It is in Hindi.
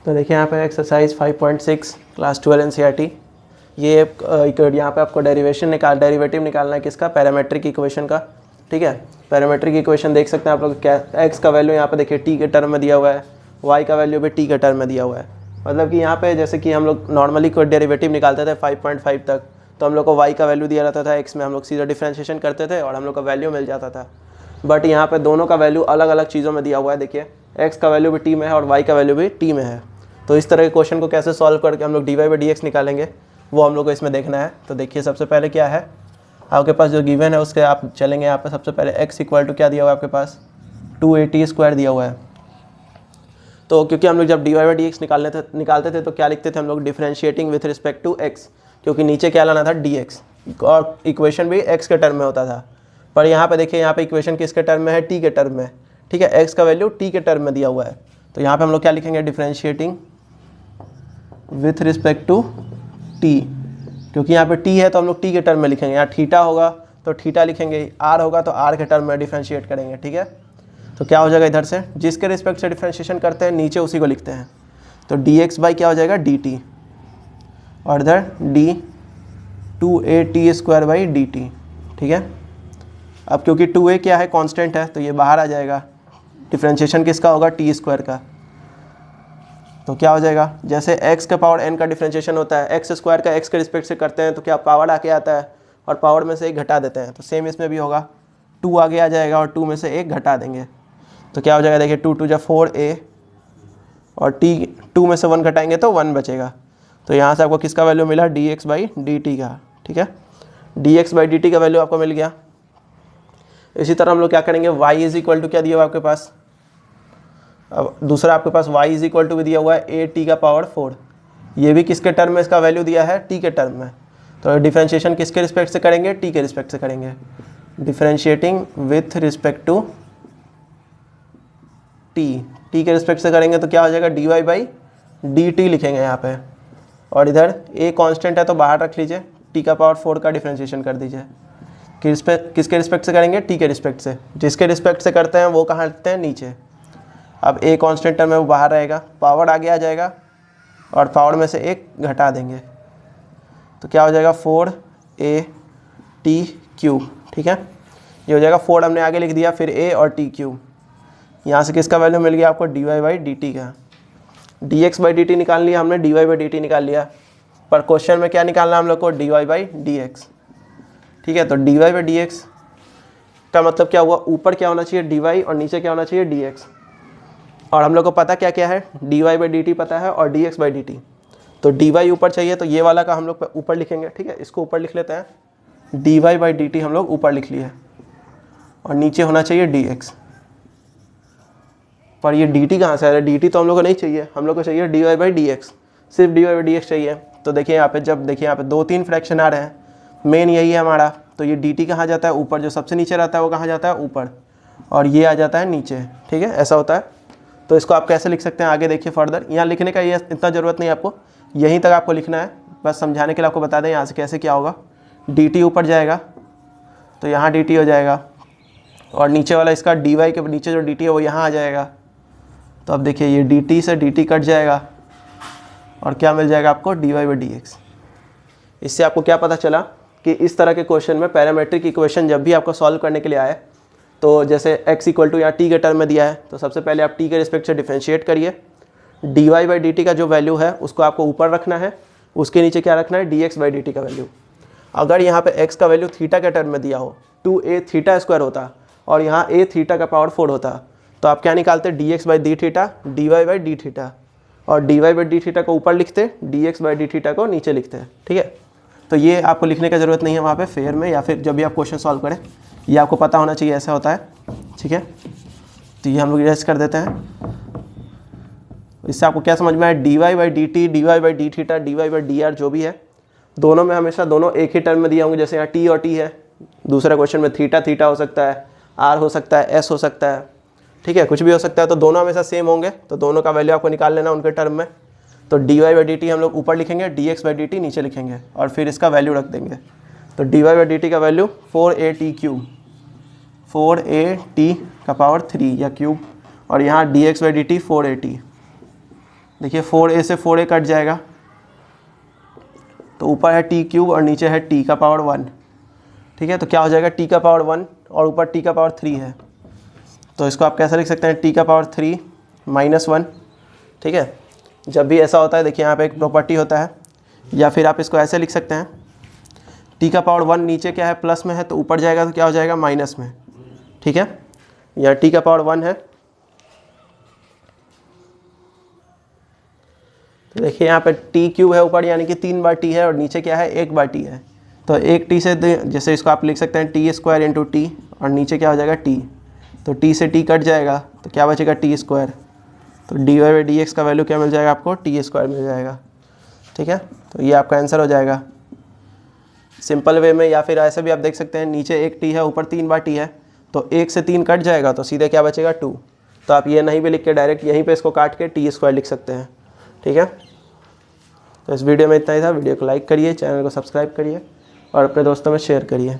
तो देखिए यहाँ पे एक्सरसाइज 5.6 क्लास 12 एनसीईआरटी, ये यहाँ पे आपको डेरिवेटिव निकालना है किसका, पैरामेट्रिक इक्वेशन का। ठीक है, पैरामेट्रिक इक्वेशन देख सकते हैं आप लोग, क्या एक्स का वैल्यू यहाँ पे देखिए टी के टर्म में दिया हुआ है, वाई का वैल्यू भी टी के टर्म में दिया हुआ है। मतलब कि यहाँ पे जैसे कि हम लोग नॉर्मली कोई डेरिवेटिव निकालते थे 5.5 तक, तो हम लोग को वाई का वैल्यू दिया रहता था, एक्स में हम लोग सीधा डिफ्रेंशिएशन करते थे और हम लोग का वैल्यू मिल जाता था। बट यहाँ पे दोनों का वैल्यू अलग अलग चीज़ों में दिया हुआ है। देखिए एक्स का वैल्यू भी टी में है और वाई का वैल्यू भी टी में है। तो इस तरह के क्वेश्चन को कैसे सॉल्व करके हम लोग d y by d x निकालेंगे वो हम लोग को इसमें देखना है। तो देखिए सबसे पहले क्या है, आपके पास जो गिवन है उसके आप चलेंगे यहाँ पे। सबसे पहले x इक्वल टू क्या दिया हुआ है आपके पास, 2at² दिया हुआ है। तो क्योंकि हम लोग जब d y by d x निकालते थे तो क्या लिखते थे हम लोग, differentiating with respect to x, क्योंकि नीचे क्या लाना था dx, और इक्वेशन भी x के टर्म में होता था। पर यहाँ पे देखिए, यहाँ पे इक्वेशन किसके टर्म में है, t के टर्म में। ठीक है, x का वैल्यू t के टर्म में दिया हुआ है। तो यहाँ पे हम लोग क्या लिखेंगे, differentiating with respect to t, क्योंकि यहाँ पे t है तो हम लोग t के टर्म में लिखेंगे। यहाँ थीटा होगा तो थीटा लिखेंगे, r होगा तो r के टर्म में डिफरेंशिएट करेंगे। ठीक है, तो क्या हो जाएगा, इधर से जिसके रिस्पेक्ट से डिफरेंशिएशन करते हैं नीचे उसी को लिखते हैं। तो dx बाई क्या हो जाएगा, dt, और इधर d 2at² बाई dt। ठीक है, अब क्योंकि 2a क्या है, कांस्टेंट है, तो ये बाहर आ जाएगा। डिफरेंशिएशन किसका होगा, t² का। तो क्या हो जाएगा, जैसे x का पावर n का डिफरेंशिएशन होता है, x स्क्वायर का x के रिस्पेक्ट से करते हैं तो क्या पावर आके आता है और पावर में से एक घटा देते हैं। तो सेम इसमें भी होगा, 2 आगे आ जाएगा और 2 में से एक घटा देंगे। तो क्या हो जाएगा, देखिए 2 2 4a और t 2 में से 1 घटाएंगे तो 1 बचेगा। तो यहाँ से आपको किसका वैल्यू मिला, dx बाई dt का। ठीक है, dx बाई dt का वैल्यू आपको मिल गया। इसी तरह हम लोग क्या करेंगे, y इज इक्वल टू क्या दिया हुआ आपके पास, अब दूसरा आपके पास y इज इक्वल टू भी दिया हुआ है at का पावर 4। ये भी किसके टर्म में इसका वैल्यू दिया है, t के टर्म में। तो डिफरेंशिएशन किसके रिस्पेक्ट से करेंगे, t के रिस्पेक्ट से करेंगे। Differentiating with respect to t के रिस्पेक्ट से करेंगे तो क्या हो जाएगा, dy बाई dt लिखेंगे यहाँ पे। और इधर a कांस्टेंट है तो बाहर रख लीजिए, t का पावर 4 का डिफरेंशिएशन कर दीजिए। किसके रिस्पेक्ट से करेंगे, t के रिस्पेक्ट से। जिसके रिस्पेक्ट से करते हैं वो कहाँ लिखते हैं, नीचे। अब a कांस्टेंट टर्म है वो बाहर रहेगा, पावर आगे आ जाएगा और पावर में से एक घटा देंगे। तो क्या हो जाएगा, 4at³। ठीक है, ये हो जाएगा 4 हमने आगे लिख दिया, फिर a और t³। यहाँ से किसका वैल्यू मिल गया आपको, dy बाई dt का। dx बाई dt निकाल लिया हमने, dy बाई dt निकाल लिया। पर क्वेश्चन में क्या निकालना है हम लोग को, dy बाई dx। ठीक है, तो dy बाई dx का मतलब क्या हुआ, ऊपर क्या होना चाहिए dy और नीचे क्या होना चाहिए dx। और हम लोग को पता क्या क्या है, dy बाई dt पता है और dx बाई dt। तो dy ऊपर चाहिए तो ये वाला का हम लोग ऊपर लिखेंगे। ठीक है, इसको ऊपर लिख लेते हैं, dy बाई dt हम लोग ऊपर लिख लिए और नीचे होना चाहिए dx। पर ये dt कहाँ से आ रहा है, dt तो हम लोग को नहीं चाहिए, हम लोग को चाहिए dy बाई dx, सिर्फ dy बाई dx चाहिए। तो देखिए यहाँ पे, जब देखिए यहाँ पे 2-3 फ्रैक्शन आ रहे हैं, मेन यही है हमारा। तो ये dt कहाँ जाता है, ऊपर। जो सबसे नीचे रहता है वो कहाँ जाता है, ऊपर, और ये आ जाता है नीचे। ठीक है, ऐसा होता है। तो इसको आप कैसे लिख सकते हैं, आगे देखिए फर्दर। यहाँ लिखने का ये इतना ज़रूरत नहीं है आपको, यहीं तक आपको लिखना है, बस समझाने के लिए आपको बता दें यहाँ से कैसे क्या होगा। dt ऊपर जाएगा तो यहाँ dt हो जाएगा, और नीचे वाला इसका dy के नीचे जो dt है वो यहाँ आ जाएगा। तो अब देखिए ये dt से dt कट जाएगा और क्या मिल जाएगा आपको, dy बाई dx। इससे आपको क्या पता चला कि इस तरह के क्वेश्चन में पैरामेट्रिक इक्वेशन जब भी आपको सॉल्व करने के लिए आए, तो जैसे x इक्वल टू यहाँ t के टर्म में दिया है तो सबसे पहले आप t के रिस्पेक्ट से डिफरेंशिएट करिए। dy बाई dt का जो वैल्यू है उसको आपको ऊपर रखना है, उसके नीचे क्या रखना है, dx बाई dt का वैल्यू। अगर यहाँ पे x का वैल्यू थीटा के टर्म में दिया हो, 2a² होता और यहाँ a थीटा का पावर 4 होता, तो आप क्या निकालते, dx by D theta, dy by D theta, और dy बाई डी थीटा को ऊपर लिखते, dx बाई डी थीटा को नीचे लिखते हैं। ठीक है, तो ये आपको लिखने का ज़रूरत नहीं है वहाँ पे फेयर में, या फिर जब भी आप क्वेश्चन सॉल्व करें, ये आपको पता होना चाहिए ऐसा होता है। ठीक है, तो ये हम लोग इरेज कर देते हैं। इससे आपको क्या समझ में आया, dy by dt, dy by D theta, dy by dr जो भी है, दोनों में हमेशा दोनों एक ही टर्म में दिए होंगे। जैसे यहाँ t और t है, दूसरे क्वेश्चन में थीटा हो सकता है, r हो सकता है, s हो सकता है। ठीक है, कुछ भी हो सकता है, तो दोनों हमेशा सेम होंगे, तो दोनों का वैल्यू आपको निकाल लेना उनके टर्म में। तो dy बाई dt हम लोग ऊपर लिखेंगे, dx बाई dt नीचे लिखेंगे और फिर इसका वैल्यू रख देंगे। तो dy बाई dt का वैल्यू 4at³, 4at का पावर 3 या क्यूब, और यहाँ dx बाई dt 4at। देखिए 4a से 4a कट जाएगा, तो ऊपर है टी क्यूब और नीचे है टी का पावर 1। ठीक है, तो क्या हो जाएगा, टी का पावर 1 और ऊपर टी का पावर 3 है, तो इसको आप कैसे लिख सकते हैं, टी का पावर 3 माइनस 1। ठीक है, जब भी ऐसा होता है देखिए यहाँ पे एक प्रॉपर्टी होता है, या फिर आप इसको ऐसे लिख सकते हैं, टी का पावर 1 नीचे क्या है, प्लस में है, तो ऊपर जाएगा तो क्या हो जाएगा, माइनस में। ठीक है, यहाँ टी का पावर 1 है, तो देखिए यहाँ पे टी क्यूब है ऊपर, यानी कि 3 बार टी है, और नीचे क्या है, 1 बार टी है। तो एक टी से जैसे इसको आप लिख सकते हैं टी स्क्वायर इंटू टी, और नीचे क्या हो जाएगा टी, तो टी से टी कट जाएगा तो क्या बचेगा, टी स्क्वायर। तो d y by d x का वैल्यू क्या मिल जाएगा आपको, टी स्क्वायर मिल जाएगा। ठीक है, तो ये आपका आंसर हो जाएगा सिंपल वे में। या फिर ऐसे भी आप देख सकते हैं, नीचे 1 टी है, ऊपर 3 बार टी है, तो 1 से 3 कट जाएगा तो सीधे क्या बचेगा, 2। तो आप ये नहीं भी लिख के डायरेक्ट यहीं पे इसको काट के टी स्क्वायर लिख सकते हैं। ठीक है, तो इस वीडियो में इतना ही था। वीडियो को लाइक करिए, चैनल को सब्सक्राइब करिए और अपने दोस्तों में शेयर करिए।